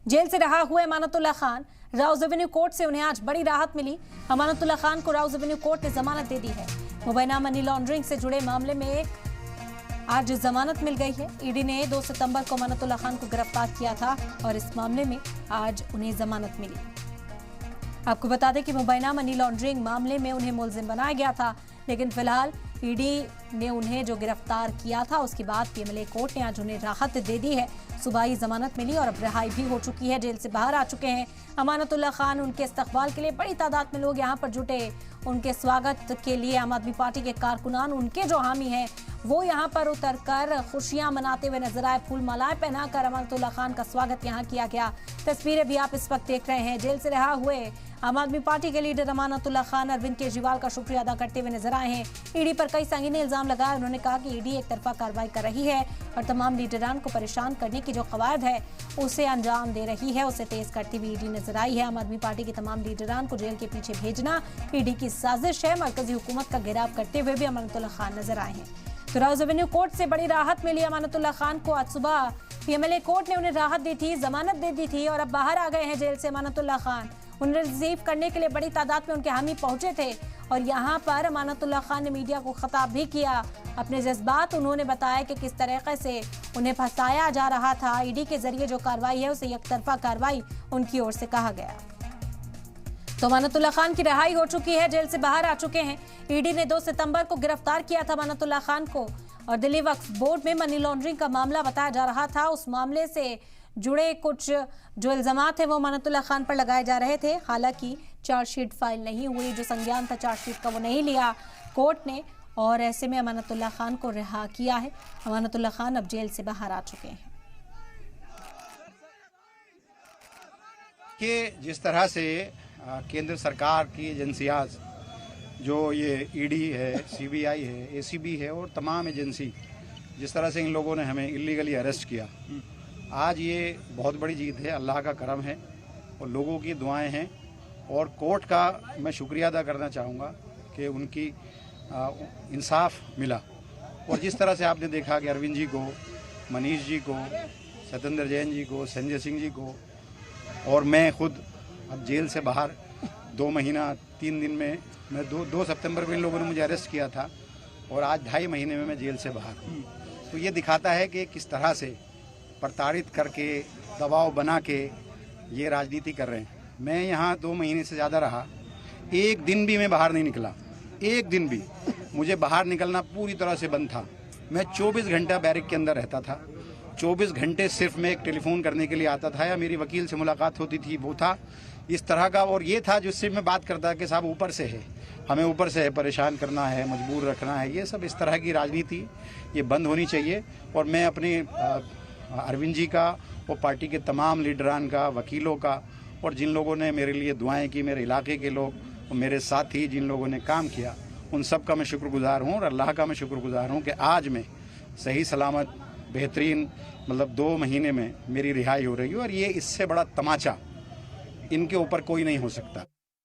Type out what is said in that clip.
Jail से रहा हुए अमानतुल्लाह खान, राउज एवेन्यू कोर्ट से उन्हें आज बड़ी राहत मिली। अमानतुल्लाह खान को राउज एवेन्यू कोर्ट ने जमानत दे दी है। मुबैना मनी लॉन्ड्रिंग से जुड़े मामले में आज जमानत मिल गई है। ईडी ने 2 सितंबर को अमानतुल्लाह खान को गिरफ्तार किया था और इस मामले में आज उन्हें जमानत मिली। आपको बता दें कि मुबैना मनी लॉन्ड्रिंग मामले में उन्हें मुलजिम बनाया गया था, लेकिन फिलहाल ईडी ने उन्हें जो गिरफ्तार किया था उसके बाद पीएमएलए कोर्ट ने आज उन्हें राहत दे दी है। सुबह ही जमानत मिली और अब रिहाई भी हो चुकी है। जेल से बाहर आ चुके हैं अमानतुल्लाह खान। उनके इस्तकबाल के लिए बड़ी तादाद में लोग यहां पर जुटे। उनके स्वागत के लिए आम आदमी पार्टी के कारकुनान, उनके जो हामी हैं, वो यहां पर उतरकर खुशियां मनाते हुए नजर आए। फूल मालाएं पहनाकर अमानतुल्लाह खान का स्वागत यहां किया गया। तस्वीरें भी आप इस वक्त देख रहे हैं। जेल से रहा हुए आम आदमी पार्टी के लीडर अमानतुल्लाह खान अरविंद केजरीवाल का शुक्रिया अदा करते हुए नजर आए हैं। ईडी पर कई संगीन इल्जाम लगाए। उन्होंने कहा कि ईडी एक तरफा कार्रवाई कर रही है और तमाम लीडरान को परेशान करने की जो कवायद है उसे अंजाम दे रही है, उसे तेज करती हुई ईडी नजर आई है। आम आदमी पार्टी के तमाम लीडरान को जेल के पीछे भेजना ईडी की साजिश है। मरकजी हुकूमत का घेराव करते हुए भी अमानतुल्लाह खान नजर आए हैं। तो राउज एवेन्यू कोर्ट से बड़ी राहत मिली अमानतुल्लाह खान को। आज सुबह पीएमएलए कोर्ट ने उन्हें राहत दी थी, जमानत दे दी थी और अब बाहर आ गए हैं जेल से अमानतुल्लाह खान। उन्हें रिसीव करने के लिए बड़ी तादाद में उनके हामी पहुंचे थे और यहाँ पर अमानतुल्लाह खान ने मीडिया को खिताब भी किया। अपने जज्बात उन्होंने बताया कि किस तरीके से उन्हें फंसाया जा रहा था। ईडी के जरिए जो कार्रवाई है उसे एक तरफा कार्रवाई उनकी ओर से कहा गया। तो अमानतुल्लाह खान की रिहाई हो चुकी है, जेल से बाहर आ चुके हैं। ईडी ने 2 सितंबर को गिरफ्तार किया था अमानतुल्लाह खान को और दिल्ली वक्फ बोर्ड में मनी लॉन्ड्रिंग का मामला बताया जा रहा था। उस मामले से जुड़े कुछ जो इल्जामात है वो अमानतुल्लाह खान पर लगाए जा रहे थे। हालांकि चार्जशीट फाइल नहीं हुई, जो संज्ञान था चार्जशीट का वो नहीं लिया कोर्ट ने और ऐसे में अमानतुल्लाह खान को रिहा किया है। अमानतुल्लाह खान अब जेल से बाहर आ चुके हैं। कि जिस तरह से केंद्र सरकार की एजेंसियां जो ये ईडी है, सीबीआई है, एसीबी है और तमाम एजेंसी, जिस तरह से इन लोगों ने हमें इलीगली अरेस्ट किया, आज ये बहुत बड़ी जीत है। अल्लाह का करम है और लोगों की दुआएं हैं और कोर्ट का मैं शुक्रिया अदा करना चाहूँगा कि उनकी इंसाफ मिला। और जिस तरह से आपने देखा कि अरविंद जी को, मनीष जी को, सत्येंद्र जैन जी को, संजय सिंह जी को और मैं खुद अब जेल से बाहर 2 महीना 3 दिन में, मैं 2 सितंबर को इन लोगों ने मुझे अरेस्ट किया था और आज 2.5 महीने में मैं जेल से बाहर हूँ। तो ये दिखाता है कि किस तरह से प्रताड़ित करके, दबाव बना के ये राजनीति कर रहे हैं। मैं यहाँ 2 महीने से ज़्यादा रहा, एक दिन भी मैं बाहर नहीं निकला। एक दिन भी मुझे बाहर निकलना पूरी तरह से बंद था। मैं 24 घंटा बैरक के अंदर रहता था। 24 घंटे सिर्फ मैं एक टेलीफोन करने के लिए आता था या मेरी वकील से मुलाकात होती थी, वो था इस तरह का। और ये था जिससे मैं बात करता कि साहब ऊपर से है, हमें ऊपर से है, परेशान करना है, मजबूर रखना है। ये सब इस तरह की राजनीति ये बंद होनी चाहिए। और मैं अपने अरविंद जी का और पार्टी के तमाम लीडरान का, वकीलों का और जिन लोगों ने मेरे लिए दुआएं की, मेरे इलाके के लोग और मेरे साथी जिन लोगों ने काम किया, उन सब का मैं शुक्रगुजार हूँ और अल्लाह का मैं शुक्रगुजार हूँ कि आज मैं सही सलामत बेहतरीन 2 महीने में मेरी रिहाई हो रही है। और ये इससे बड़ा तमाचा इनके ऊपर कोई नहीं हो सकता।